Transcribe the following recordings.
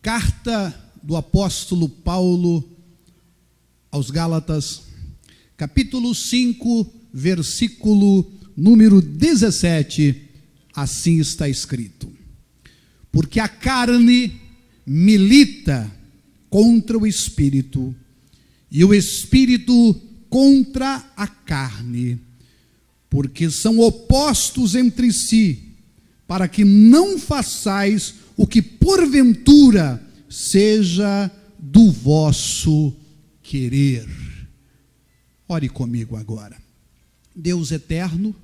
Carta do apóstolo Paulo aos Gálatas, capítulo 5, versículo número 17, assim está escrito: porque a carne milita contra o espírito, e o espírito contra a carne, porque são opostos entre si, para que não façais o que porventura seja do vosso querer. Ore comigo agora. Deus eterno,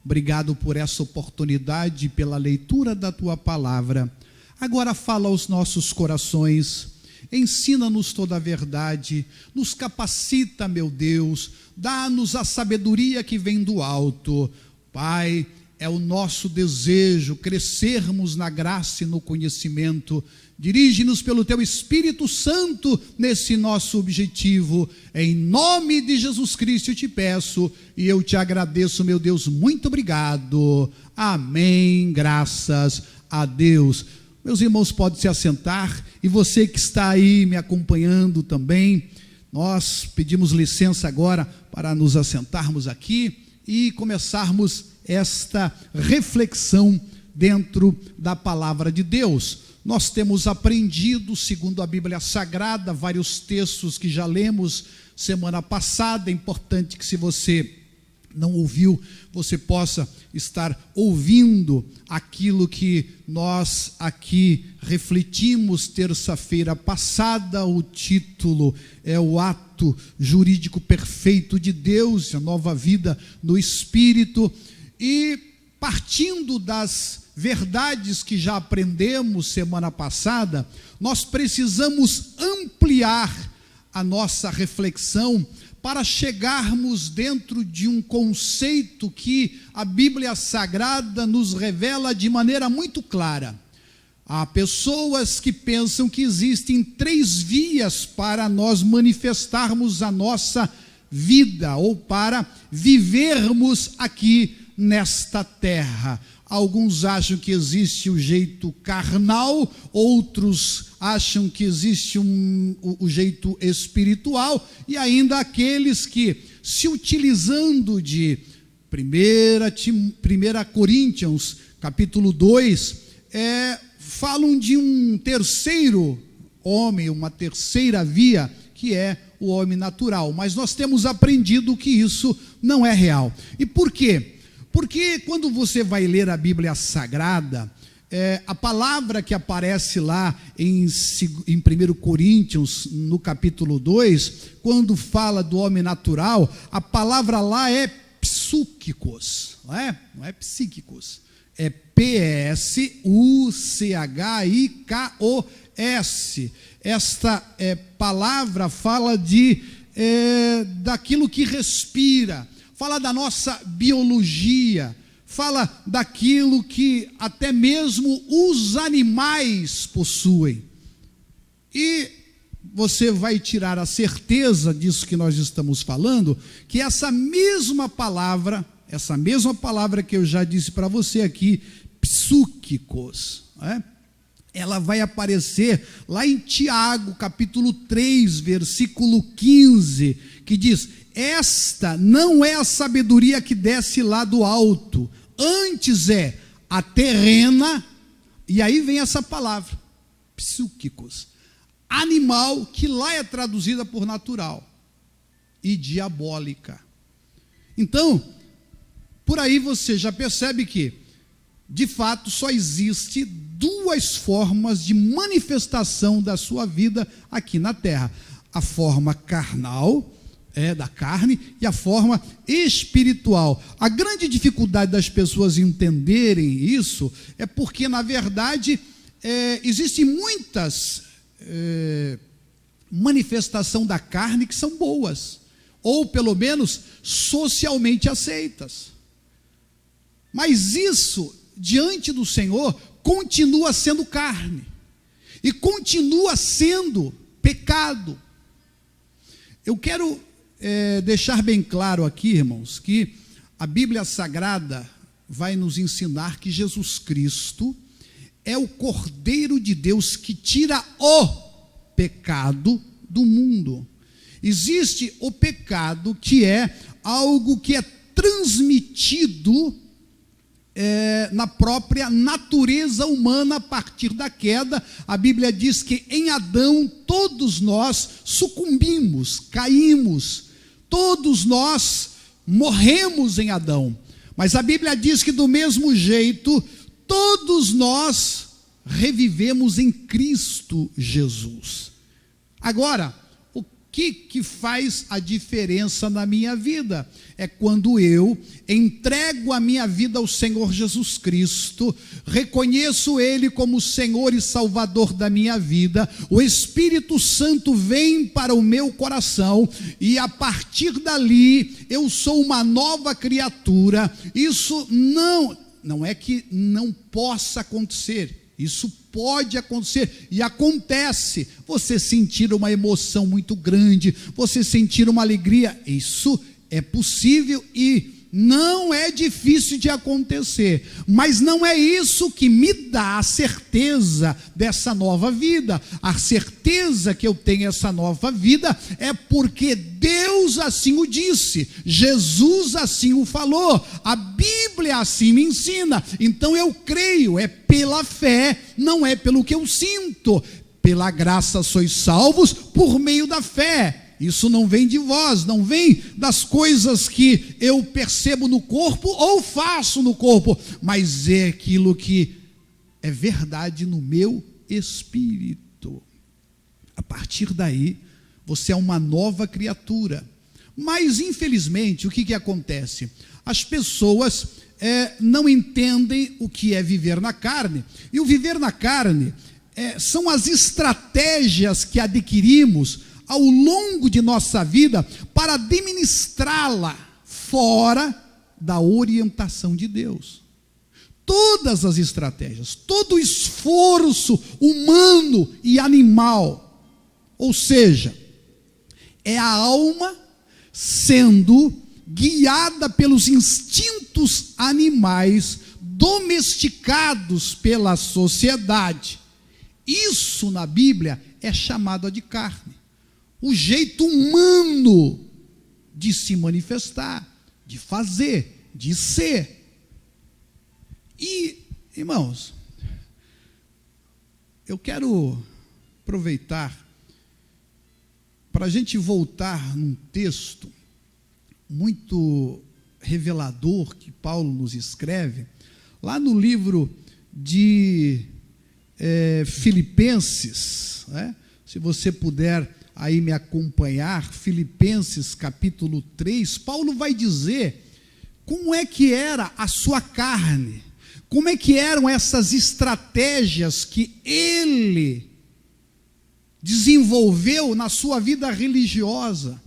obrigado por essa oportunidade, pela leitura da tua palavra. Agora fala aos nossos corações, ensina-nos toda a verdade, nos capacita, meu Deus, dá-nos a sabedoria que vem do alto. Pai, é o nosso desejo crescermos na graça e no conhecimento. Dirige-nos pelo teu Espírito Santo nesse nosso objetivo. Em nome de Jesus Cristo eu te peço e eu te agradeço, meu Deus. Muito obrigado. Amém. Graças a Deus. Meus irmãos, podem se assentar. E você que está aí me acompanhando também, nós pedimos licença agora para nos assentarmos aqui e começarmos esta reflexão dentro da palavra de Deus. Nós temos aprendido, segundo a Bíblia Sagrada, vários textos que já lemos semana passada. É importante que, se você não ouviu, você possa estar ouvindo aquilo que nós aqui refletimos terça-feira passada. O título é o ato jurídico perfeito de Deus, a nova vida no Espírito. E partindo das verdades que já aprendemos semana passada, nós precisamos ampliar a nossa reflexão para chegarmos dentro de um conceito que a Bíblia Sagrada nos revela de maneira muito clara. Há pessoas que pensam que existem 3 vias para nós manifestarmos a nossa vida ou para vivermos aqui nesta terra. Alguns acham que existe o jeito carnal, outros acham que existe o jeito espiritual, e ainda aqueles que, se utilizando de 1 Coríntios, capítulo 2, falam de um terceiro homem, uma terceira via, que é o homem natural. Mas nós temos aprendido que isso não é real. E por quê? Porque quando você vai ler a Bíblia Sagrada, a palavra que aparece lá em 1 Coríntios, no capítulo 2, quando fala do homem natural, a palavra lá é psúquicos, não é psíquicos, é P-S-U-C-H-I-K-O-S. Esta palavra fala daquilo que respira, fala da nossa biologia, fala daquilo que até mesmo os animais possuem. E você vai tirar a certeza disso que nós estamos falando, que essa mesma palavra que eu já disse para você aqui, psúquicos, ela vai aparecer lá em Tiago, capítulo 3, versículo 15, que diz: esta não é a sabedoria que desce lá do alto, antes é a terrena, e aí vem essa palavra, psúquicos, animal, que lá é traduzida por natural, e diabólica. Então, por aí você já percebe que, de fato, só existe 2 formas de manifestação da sua vida aqui na terra: a forma carnal, da carne, e a forma espiritual. A grande dificuldade das pessoas entenderem isso é porque, na verdade, existem muitas manifestações da carne que são boas, ou pelo menos socialmente aceitas. Mas isso, diante do Senhor, continua sendo carne, e continua sendo pecado. Eu quero deixar bem claro aqui, irmãos, que a Bíblia Sagrada vai nos ensinar que Jesus Cristo é o Cordeiro de Deus que tira o pecado do mundo. Existe o pecado, que é algo que é transmitido na própria natureza humana a partir da queda. A Bíblia diz que em Adão todos nós sucumbimos, caímos, todos nós morremos em Adão. Mas a Bíblia diz que do mesmo jeito todos nós revivemos em Cristo Jesus. Agora, o que faz a diferença na minha vida? É quando eu entrego a minha vida ao Senhor Jesus Cristo, reconheço Ele como Senhor e Salvador da minha vida, o Espírito Santo vem para o meu coração, e a partir dali, eu sou uma nova criatura. Isso não é que não possa acontecer, isso pode acontecer e acontece. Você sentir uma emoção muito grande, você sentir uma alegria, isso é possível e não é difícil de acontecer, mas não é isso que me dá a certeza dessa nova vida. A certeza que eu tenho essa nova vida é porque Deus assim o disse, Jesus assim o falou, a Bíblia assim me ensina. Então eu creio, é pela fé, não é pelo que eu sinto. Pela graça sois salvos por meio da fé. Isso não vem de vós, não vem das coisas que eu percebo no corpo ou faço no corpo, mas é aquilo que é verdade no meu espírito. A partir daí, você é uma nova criatura. Mas, infelizmente, o que acontece? As pessoas não entendem o que é viver na carne. E o viver na carne são as estratégias que adquirimos ao longo de nossa vida para administrá-la fora da orientação de Deus. Todas as estratégias, todo o esforço humano e animal, ou seja, é a alma sendo guiada pelos instintos animais domesticados pela sociedade. Isso na Bíblia é chamado de carne. O jeito humano de se manifestar, de fazer, de ser. E, irmãos, eu quero aproveitar para a gente voltar num texto muito revelador que Paulo nos escreve, lá no livro de Filipenses, né? Se você puder aí me acompanhar, Filipenses capítulo 3, Paulo vai dizer como é que era a sua carne, como é que eram essas estratégias que ele desenvolveu na sua vida religiosa.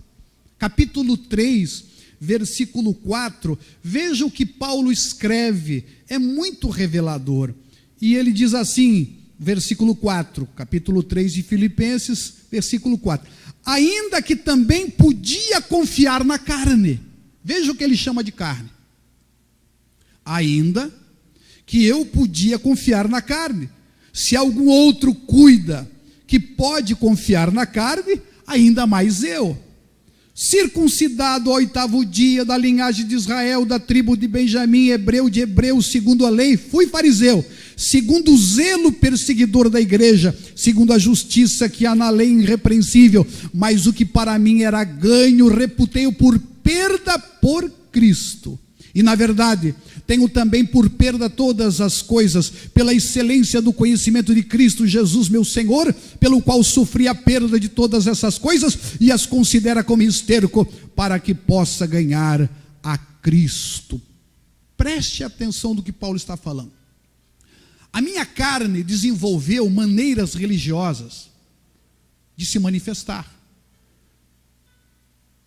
Capítulo 3, versículo 4, veja o que Paulo escreve, é muito revelador, e ele diz assim, versículo 4, capítulo 3 de Filipenses, versículo 4, ainda que também podia confiar na carne, veja o que ele chama de carne, ainda que eu podia confiar na carne, se algum outro cuida que pode confiar na carne, ainda mais eu, circuncidado ao 8º dia, da linhagem de Israel, da tribo de Benjamim, hebreu de hebreus, segundo a lei, fui fariseu, segundo o zelo perseguidor da igreja, segundo a justiça que há na lei irrepreensível, mas o que para mim era ganho, reputei-o por perda por Cristo. E na verdade, tenho também por perda todas as coisas, pela excelência do conhecimento de Cristo Jesus, meu Senhor, pelo qual sofri a perda de todas essas coisas, e as considera como esterco, para que possa ganhar a Cristo. Preste atenção do que Paulo está falando. A minha carne desenvolveu maneiras religiosas de se manifestar.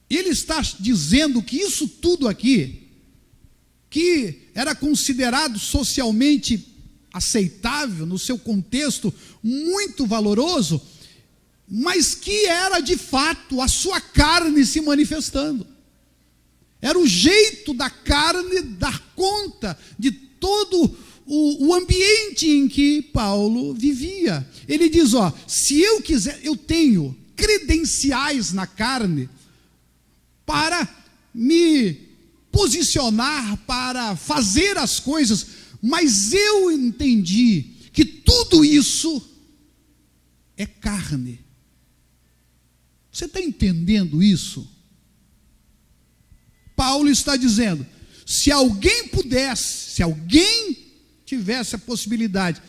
Ele está dizendo que isso tudo aqui, que era considerado socialmente aceitável, no seu contexto muito valoroso, mas que era de fato a sua carne se manifestando. Era o jeito da carne dar conta de todo o ambiente em que Paulo vivia. Ele diz, se eu quiser, eu tenho credenciais na carne para me posicionar, para fazer as coisas, mas eu entendi que tudo isso é carne. Você está entendendo isso? Paulo está dizendo, se alguém pudesse, se alguém tivesse a possibilidade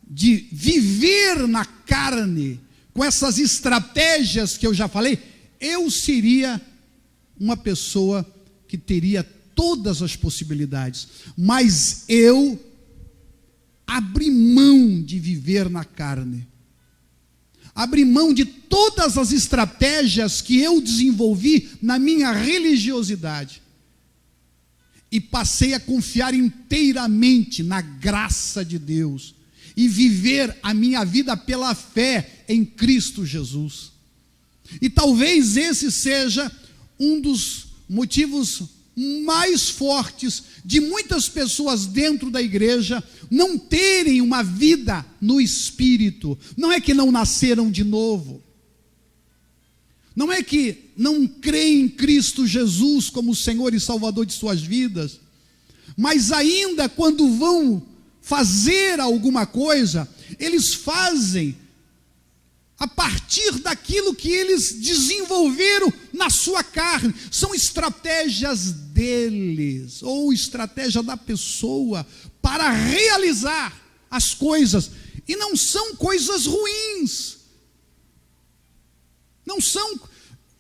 de viver na carne, com essas estratégias que eu já falei, eu seria uma pessoa que teria todas as possibilidades, mas eu abri mão de viver na carne, abri mão de todas as estratégias que eu desenvolvi na minha religiosidade, e passei a confiar inteiramente na graça de Deus, e viver a minha vida pela fé em Cristo Jesus. E talvez esse seja um dos motivos mais fortes de muitas pessoas dentro da igreja não terem uma vida no Espírito. Não é que não nasceram de novo, não é que não creem em Cristo Jesus como Senhor e Salvador de suas vidas, mas ainda quando vão fazer alguma coisa, eles fazem a partir daquilo que eles desenvolveram na sua carne. São estratégias deles, ou estratégia da pessoa, para realizar as coisas, e não são coisas ruins, não são.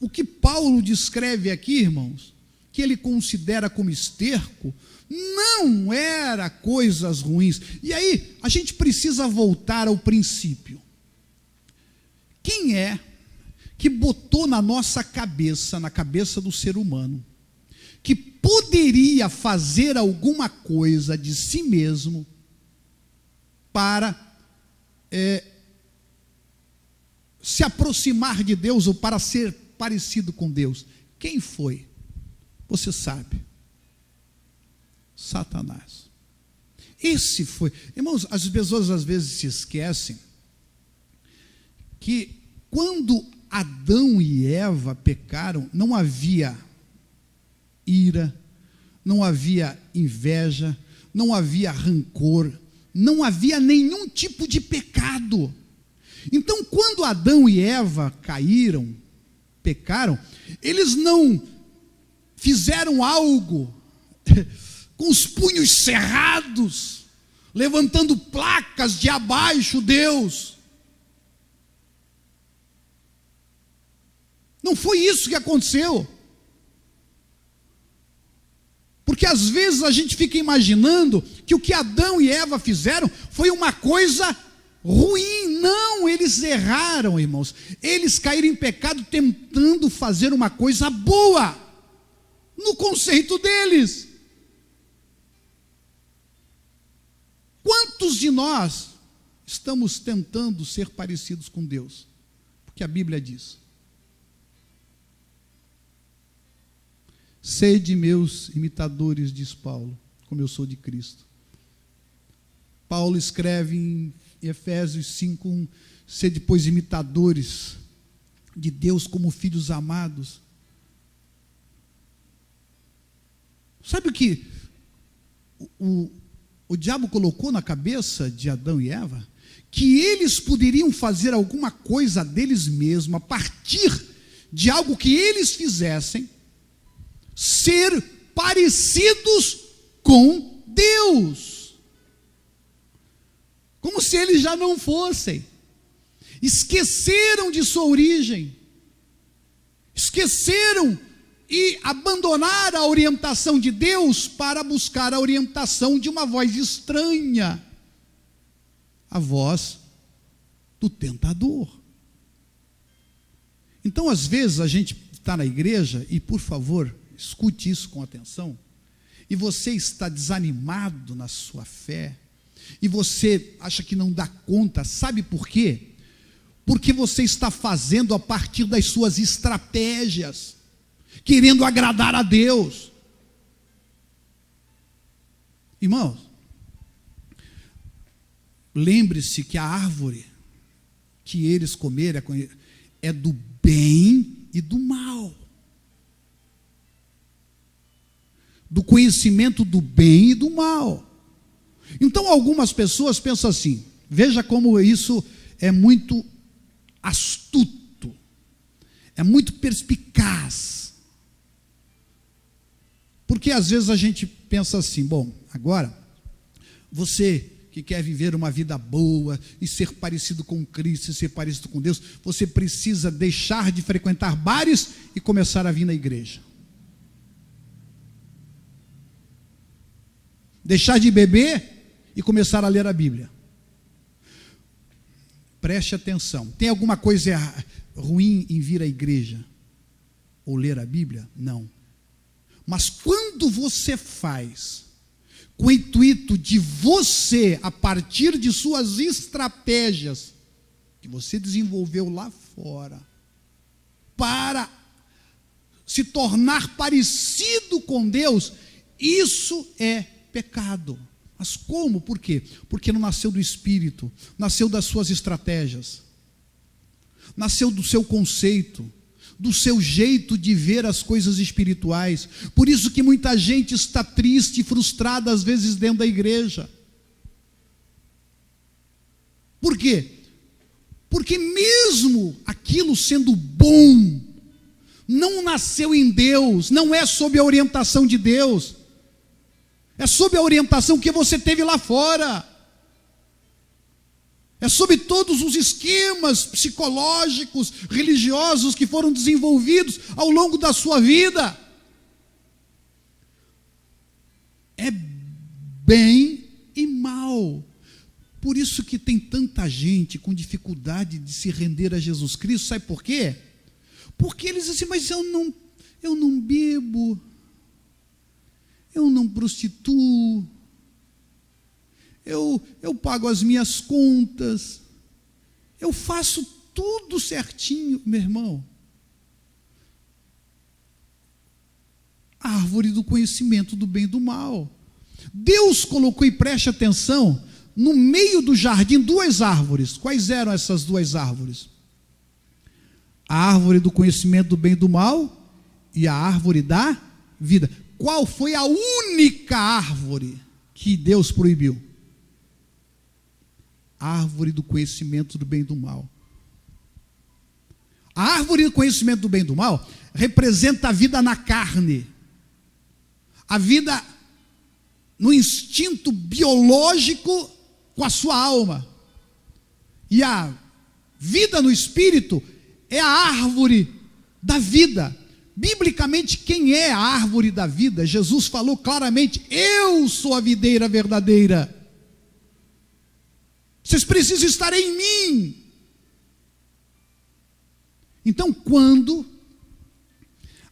O que Paulo descreve aqui, irmãos, que ele considera como esterco, não era coisas ruins. E aí, a gente precisa voltar ao princípio. Quem é que botou na nossa cabeça, na cabeça do ser humano, que poderia fazer alguma coisa de si mesmo para se aproximar de Deus, ou para ser parecido com Deus? Quem foi? Você sabe. Satanás. Esse foi. Irmãos, as pessoas às vezes se esquecem que quando Adão e Eva pecaram, não havia ira, não havia inveja, não havia rancor, não havia nenhum tipo de pecado. Então, quando Adão e Eva caíram, pecaram, eles não fizeram algo com os punhos cerrados, levantando placas de abaixo Deus. Não foi isso que aconteceu. Porque às vezes a gente fica imaginando que o que Adão e Eva fizeram foi uma coisa ruim. Não, eles erraram, irmãos. Eles caíram em pecado tentando fazer uma coisa boa, no conceito deles. Quantos de nós estamos tentando ser parecidos com Deus? Porque a Bíblia diz: sede meus imitadores, diz Paulo, como eu sou de Cristo. Paulo escreve em Efésios 5:1, sede, pois, imitadores de Deus como filhos amados. Sabe o que o diabo colocou na cabeça de Adão e Eva? Que eles poderiam fazer alguma coisa deles mesmos, a partir de algo que eles fizessem, ser parecidos com Deus, como se eles já não fossem. Esqueceram de sua origem, esqueceram e abandonaram a orientação de Deus para buscar a orientação de uma voz estranha, a voz do tentador. Então, às vezes, a gente está na igreja, e por favor, escute isso com atenção, e você está desanimado na sua fé, e você acha que não dá conta. Sabe por quê? Porque você está fazendo a partir das suas estratégias, querendo agradar a Deus. Irmãos, lembre-se que a árvore que eles comeram é do bem e do mal. Do conhecimento do bem e do mal. Então algumas pessoas pensam assim, veja como isso é muito astuto, é muito perspicaz. Porque às vezes a gente pensa assim, bom, agora, você que quer viver uma vida boa e ser parecido com Cristo, e ser parecido com Deus, você precisa deixar de frequentar bares e começar a vir na igreja. Deixar de beber e começar a ler a Bíblia. Preste atenção. Tem alguma coisa ruim em vir à igreja ou ler a Bíblia? Não. Mas quando você faz com o intuito de você, a partir de suas estratégias que você desenvolveu lá fora, para se tornar parecido com Deus, isso é pecado. Mas como? Por quê? Porque não nasceu do Espírito, nasceu das suas estratégias, nasceu do seu conceito, do seu jeito de ver as coisas espirituais. Por isso que muita gente está triste e frustrada às vezes dentro da igreja. Por quê? Porque mesmo aquilo sendo bom, não nasceu em Deus, não é sob a orientação de Deus, é sob a orientação que você teve lá fora. É sobre todos os esquemas psicológicos, religiosos que foram desenvolvidos ao longo da sua vida. É bem e mal. Por isso que tem tanta gente com dificuldade de se render a Jesus Cristo. Sabe por quê? Porque eles dizem assim, mas eu não bebo, eu não prostituo, eu pago as minhas contas, eu faço tudo certinho. Meu irmão, árvore do conhecimento do bem e do mal. Deus colocou, e preste atenção, no meio do jardim duas árvores. Quais eram essas duas árvores? A árvore do conhecimento do bem e do mal e a árvore da vida. Qual foi a única árvore que Deus proibiu? A árvore do conhecimento do bem e do mal. A árvore do conhecimento do bem e do mal representa a vida na carne, a vida no instinto biológico com a sua alma. E a vida no espírito é a árvore da vida. Biblicamente, quem é a árvore da vida? Jesus falou claramente: eu sou a videira verdadeira. Vocês precisam estar em mim. Então, quando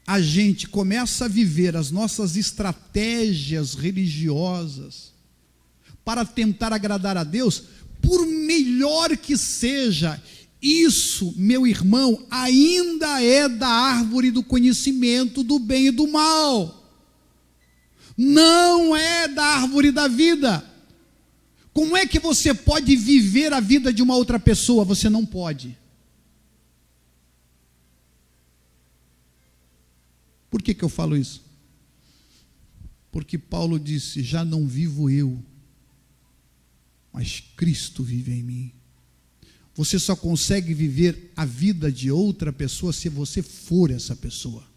a gente começa a viver as nossas estratégias religiosas para tentar agradar a Deus, por melhor que seja, isso, meu irmão, ainda é da árvore do conhecimento do bem e do mal. Não é da árvore da vida. Como é que você pode viver a vida de uma outra pessoa? Você não pode. Por que eu falo isso? Porque Paulo disse: já não vivo eu, mas Cristo vive em mim. Você só consegue viver a vida de outra pessoa se você for essa pessoa.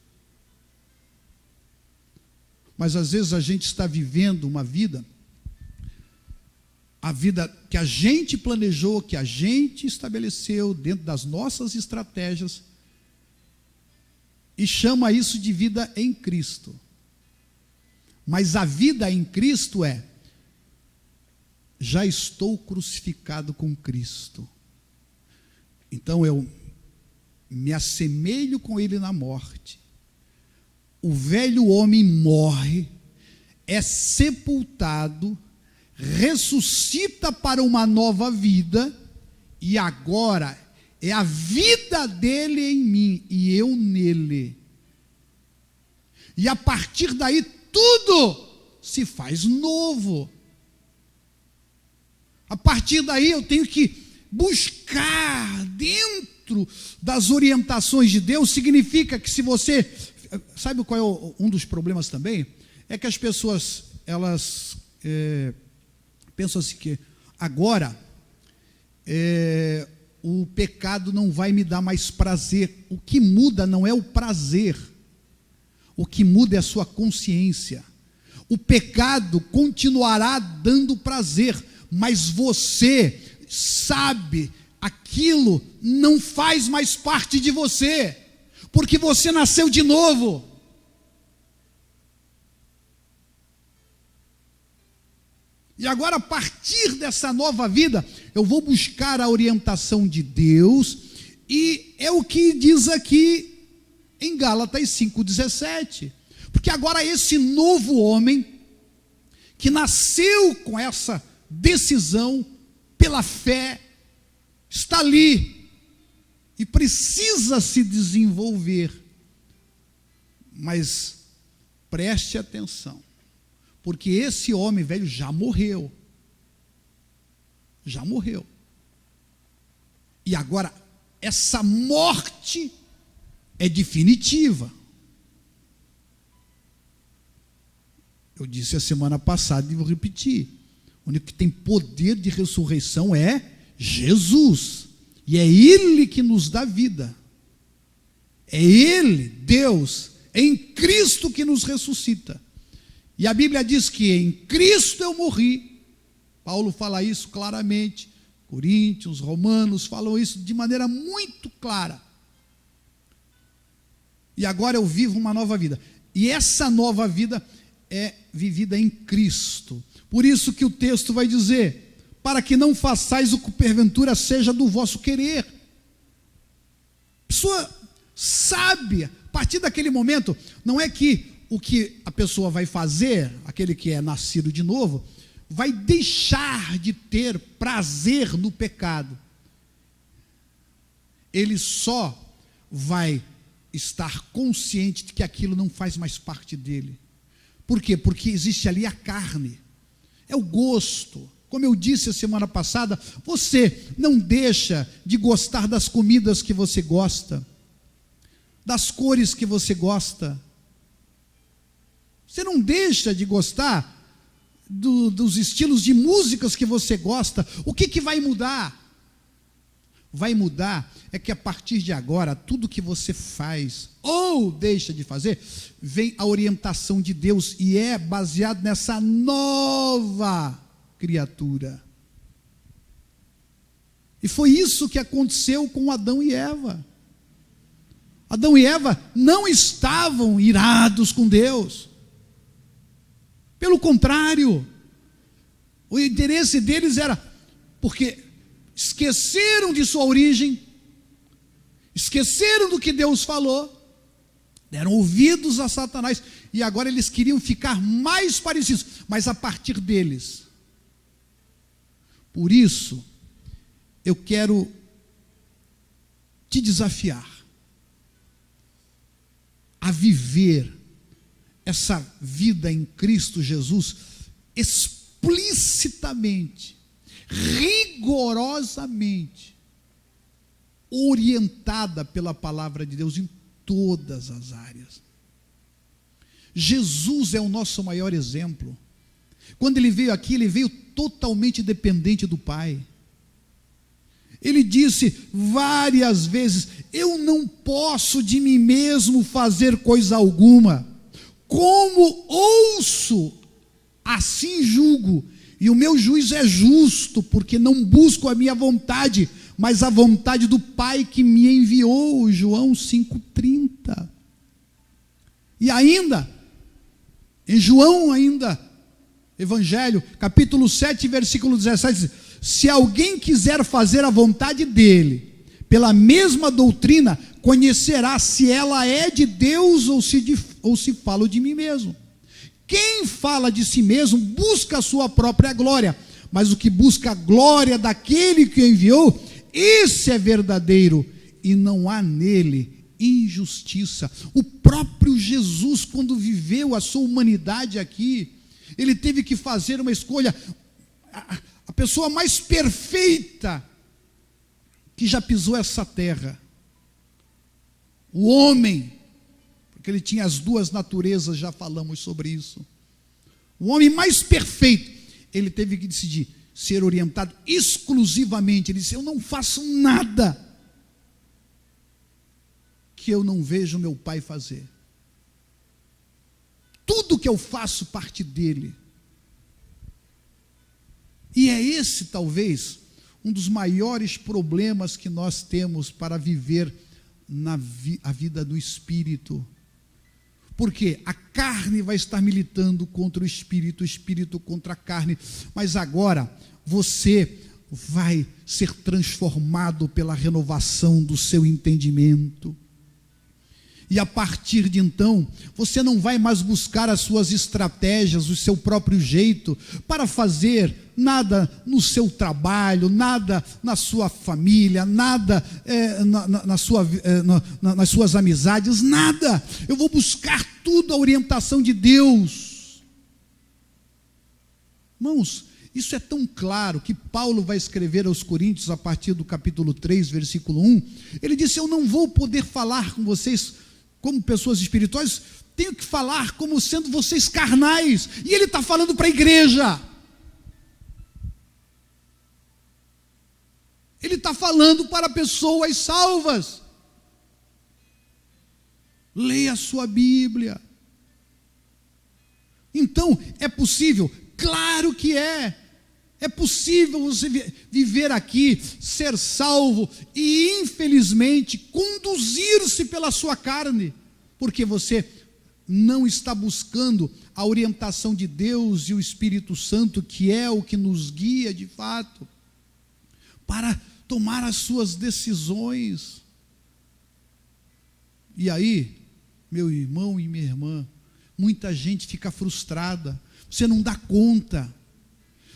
Mas às vezes a gente está vivendo uma vida, a vida que a gente planejou, que a gente estabeleceu dentro das nossas estratégias, e chama isso de vida em Cristo. Mas a vida em Cristo é: já estou crucificado com Cristo, então eu me assemelho com Ele na morte. O velho homem morre, é sepultado, ressuscita para uma nova vida, e agora é a vida dele em mim e eu nele. E a partir daí tudo se faz novo. A partir daí eu tenho que buscar dentro das orientações de Deus. Significa que se você... Sabe qual é um dos problemas também? É que as pessoas, elas pensam assim que agora o pecado não vai me dar mais prazer. O que muda não é o prazer. O que muda é a sua consciência. O pecado continuará dando prazer, mas você sabe, aquilo não faz mais parte de você, porque você nasceu de novo. E agora, a partir dessa nova vida, eu vou buscar a orientação de Deus, e é o que diz aqui em Gálatas 5,17. Porque agora esse novo homem, que nasceu com essa decisão, pela fé, está ali, e precisa se desenvolver. Mas preste atenção, porque esse homem velho já morreu. Já morreu. E agora, essa morte é definitiva. Eu disse a semana passada e vou repetir. O único que tem poder de ressurreição é Jesus. E é Ele que nos dá vida. É Ele, Deus, em Cristo que nos ressuscita. E a Bíblia diz que em Cristo eu morri. Paulo fala isso claramente. Coríntios, Romanos falam isso de maneira muito clara. E agora eu vivo uma nova vida. E essa nova vida é vivida em Cristo. Por isso que o texto vai dizer: para que não façais o que porventura seja do vosso querer. A pessoa sabe, a partir daquele momento, não é que o que a pessoa vai fazer, aquele que é nascido de novo, vai deixar de ter prazer no pecado. Ele só vai estar consciente de que aquilo não faz mais parte dele. Por quê? Porque existe ali a carne, é o gosto. Como eu disse a semana passada, você não deixa de gostar das comidas que você gosta, das cores que você gosta. Você não deixa de gostar dos estilos de músicas que você gosta. O que vai mudar? Vai mudar é que a partir de agora, tudo que você faz ou deixa de fazer, vem a orientação de Deus, e é baseado nessa nova criatura. E foi isso que aconteceu com Adão e Eva. Adão e Eva não estavam irados com Deus. Pelo contrário, o interesse deles era, porque esqueceram de sua origem, esqueceram do que Deus falou, deram ouvidos a Satanás, e agora eles queriam ficar mais parecidos, mas a partir deles. Por isso, eu quero te desafiar a viver essa vida em Cristo Jesus explicitamente, rigorosamente, orientada pela palavra de Deus em todas as áreas. Jesus é o nosso maior exemplo. Quando ele veio aqui, ele veio totalmente dependente do Pai. Ele disse várias vezes: eu não posso de mim mesmo fazer coisa alguma. Como ouço, assim julgo, e o meu juízo é justo, porque não busco a minha vontade, mas a vontade do Pai que me enviou. João 5,30. E ainda, em João Evangelho, capítulo 7, versículo 17, diz: se alguém quiser fazer a vontade dele, pela mesma doutrina, conhecerá se ela é de Deus ou se falo de mim mesmo. Quem fala de si mesmo busca a sua própria glória, mas o que busca a glória daquele que o enviou, esse é verdadeiro, e não há nele injustiça. O próprio Jesus, quando viveu a sua humanidade aqui, ele teve que fazer uma escolha. A a pessoa mais perfeita que já pisou essa terra. O homem, porque ele tinha as duas naturezas, já falamos sobre isso. O homem mais perfeito, ele teve que decidir ser orientado exclusivamente. Ele disse: eu não faço nada que eu não vejo meu pai fazer. Tudo que eu faço parte dele. E é esse, talvez, um dos maiores problemas que nós temos para viver a vida do Espírito. Porque a carne vai estar militando contra o Espírito contra a carne. Mas agora, você vai ser transformado pela renovação do seu entendimento. E a partir de então, você não vai mais buscar as suas estratégias, o seu próprio jeito, para fazer nada no seu trabalho, nada na sua família, nada nas suas amizades, nada. Eu vou buscar tudo a orientação de Deus. Irmãos, isso é tão claro que Paulo vai escrever aos Coríntios, a partir do capítulo 3, versículo 1. Ele disse: eu não vou poder falar com vocês como pessoas espirituais, tenho que falar como sendo vocês carnais. E ele está falando para a igreja. Ele está falando para pessoas salvas. Leia a sua Bíblia. Então, é possível? Claro que é. É possível você viver aqui, ser salvo e, infelizmente, conduzir-se pela sua carne, porque você não está buscando a orientação de Deus e o Espírito Santo, que é o que nos guia de fato, para tomar as suas decisões. E aí, meu irmão e minha irmã, muita gente fica frustrada, você não dá conta.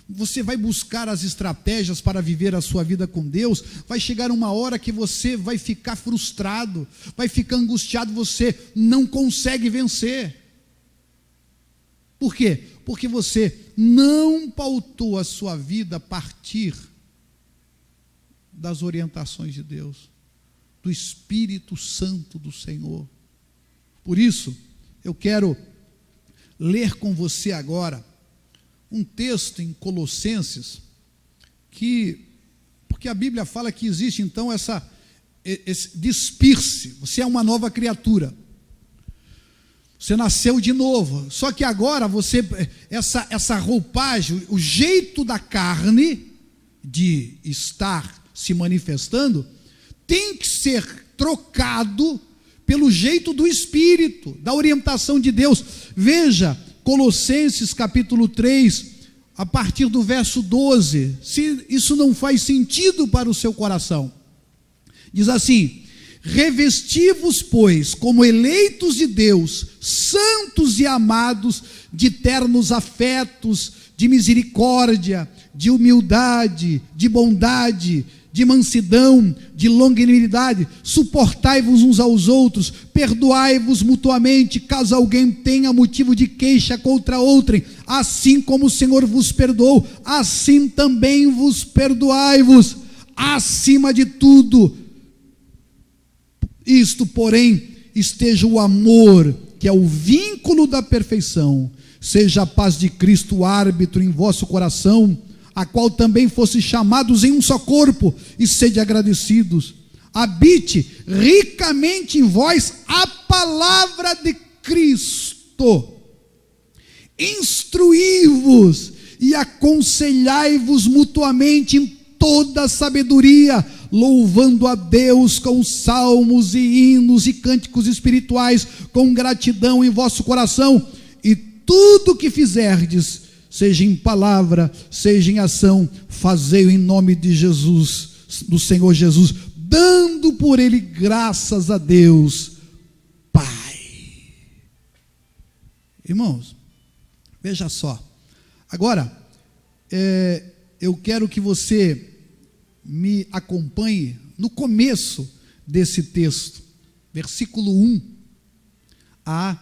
Você vai buscar as estratégias para viver a sua vida com Deus, vai chegar uma hora que você vai ficar frustrado, vai ficar angustiado, você não consegue vencer. Por quê? Porque você não pautou a sua vida a partir das orientações de Deus, do Espírito Santo do Senhor. Por isso, eu quero ler com você agora um texto em Colossenses, porque a Bíblia fala que existe então esse despir-se, você é uma nova criatura, você nasceu de novo, só que agora essa roupagem, o jeito da carne de estar se manifestando, tem que ser trocado pelo jeito do Espírito, da orientação de Deus. Veja, Colossenses capítulo 3, a partir do verso 12, se isso não faz sentido para o seu coração, diz assim: revesti-vos, pois, como eleitos de Deus, santos e amados, de ternos afetos, de misericórdia, de humildade, de bondade, de mansidão, de longanimidade, suportai-vos uns aos outros, perdoai-vos mutuamente, caso alguém tenha motivo de queixa contra outrem, assim como o Senhor vos perdoou, assim também vos perdoai-vos. Acima de tudo, isto, porém, esteja o amor, que é o vínculo da perfeição, seja a paz de Cristo o árbitro em vosso coração, a qual também fosse chamados em um só corpo, e sede agradecidos. Habite ricamente em vós a palavra de Cristo. Instruí-vos e aconselhai-vos mutuamente em toda a sabedoria, louvando a Deus com salmos e hinos e cânticos espirituais, com gratidão em vosso coração, e tudo que fizerdes, seja em palavra, seja em ação, fazei-o em nome de Jesus, do Senhor Jesus, dando por ele graças a Deus Pai. Irmãos, veja só, agora, eu quero que você me acompanhe no começo desse texto, versículo 1 a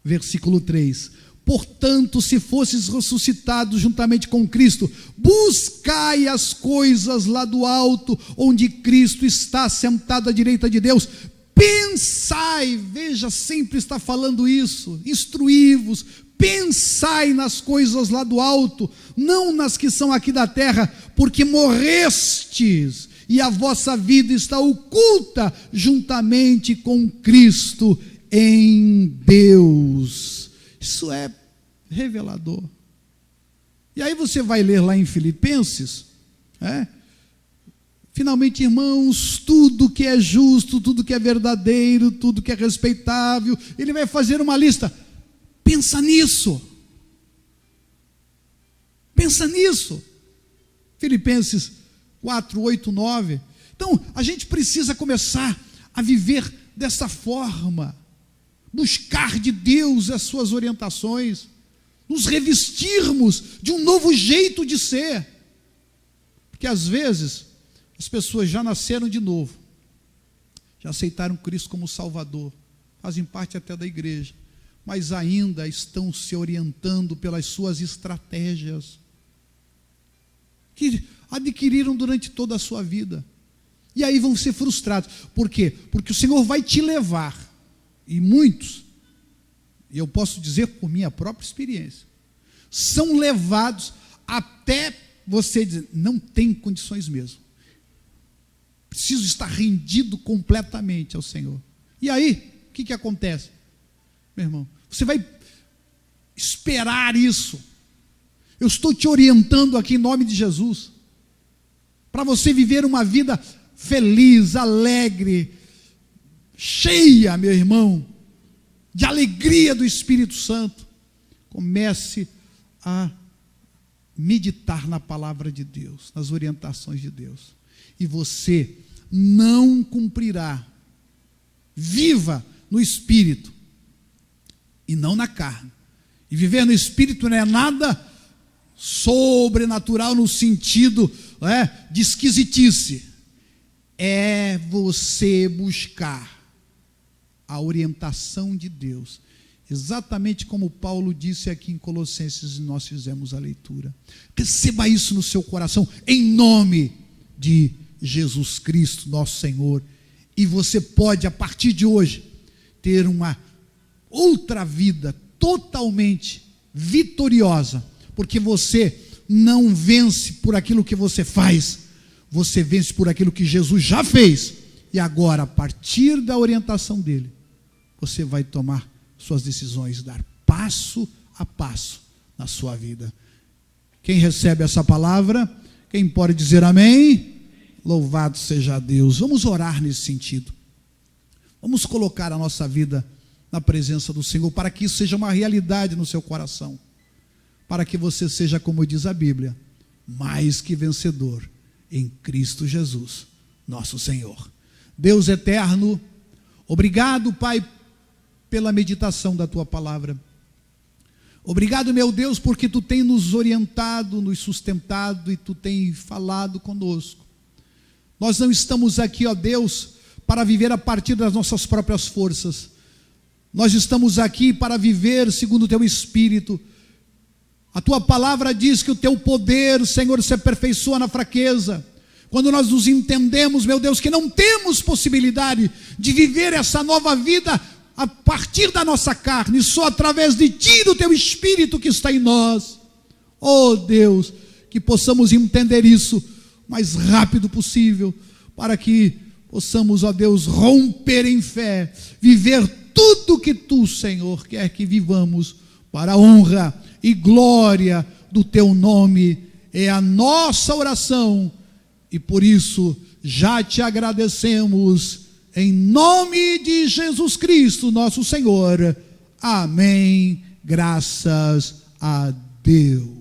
versículo 3, Portanto, se fosses ressuscitados juntamente com Cristo, buscai as coisas lá do alto, onde Cristo está sentado à direita de Deus. Pensai, veja, sempre está falando isso, instruí-vos, pensai nas coisas lá do alto, não nas que são aqui da terra, porque morrestes, e a vossa vida está oculta juntamente com Cristo em Deus. Isso é revelador. E aí você vai ler lá em Filipenses, finalmente, irmãos, tudo que é justo, tudo que é verdadeiro, tudo que é respeitável, ele vai fazer uma lista. Pensa nisso. Pensa nisso. Filipenses 4, 8, 9. Então, a gente precisa começar a viver dessa forma. Buscar de Deus as suas orientações, nos revestirmos de um novo jeito de ser, porque às vezes as pessoas já nasceram de novo, já aceitaram Cristo como Salvador, fazem parte até da igreja, mas ainda estão se orientando pelas suas estratégias, que adquiriram durante toda a sua vida, e aí vão ser frustrados. Por quê? Porque o Senhor vai te levar. E muitos, e eu posso dizer por minha própria experiência, são levados até você dizer, não tem condições mesmo. Preciso estar rendido completamente ao Senhor. E aí, o que acontece? Meu irmão, você vai esperar isso. Eu estou te orientando aqui em nome de Jesus, para você viver uma vida feliz, alegre, cheia, meu irmão, de alegria do Espírito Santo. Comece a meditar na palavra de Deus, nas orientações de Deus, e você não cumprirá. Viva no Espírito e não na carne. E viver no Espírito não é nada sobrenatural no sentido de esquisitice. É você buscar a orientação de Deus, exatamente como Paulo disse aqui em Colossenses, e nós fizemos a leitura. Receba isso no seu coração, em nome de Jesus Cristo, nosso Senhor, e você pode, a partir de hoje, ter uma outra vida totalmente vitoriosa, porque você não vence por aquilo que você faz, você vence por aquilo que Jesus já fez, e agora, a partir da orientação dele, você vai tomar suas decisões, dar passo a passo na sua vida. Quem recebe essa palavra, quem pode dizer amém? Louvado seja Deus. Vamos orar nesse sentido. Vamos colocar a nossa vida na presença do Senhor, para que isso seja uma realidade no seu coração, para que você seja, como diz a Bíblia, mais que vencedor em Cristo Jesus, nosso Senhor. Deus eterno, obrigado, Pai, pela meditação da Tua palavra. Obrigado, meu Deus, porque Tu tem nos orientado, nos sustentado, e Tu tem falado conosco. Nós não estamos aqui, ó Deus, para viver a partir das nossas próprias forças. Nós estamos aqui para viver segundo o Teu Espírito. A Tua palavra diz que o Teu poder, Senhor, se aperfeiçoa na fraqueza. Quando nós nos entendemos, meu Deus, que não temos possibilidade de viver essa nova vida a partir da nossa carne, só através de Ti, do Teu Espírito que está em nós. Oh Deus, que possamos entender isso o mais rápido possível, para que possamos, ó Deus, romper em fé, viver tudo que Tu, Senhor, quer que vivamos, para a honra e glória do Teu nome. É a nossa oração, e por isso já Te agradecemos, em nome de Jesus Cristo, nosso Senhor. Amém. Graças a Deus.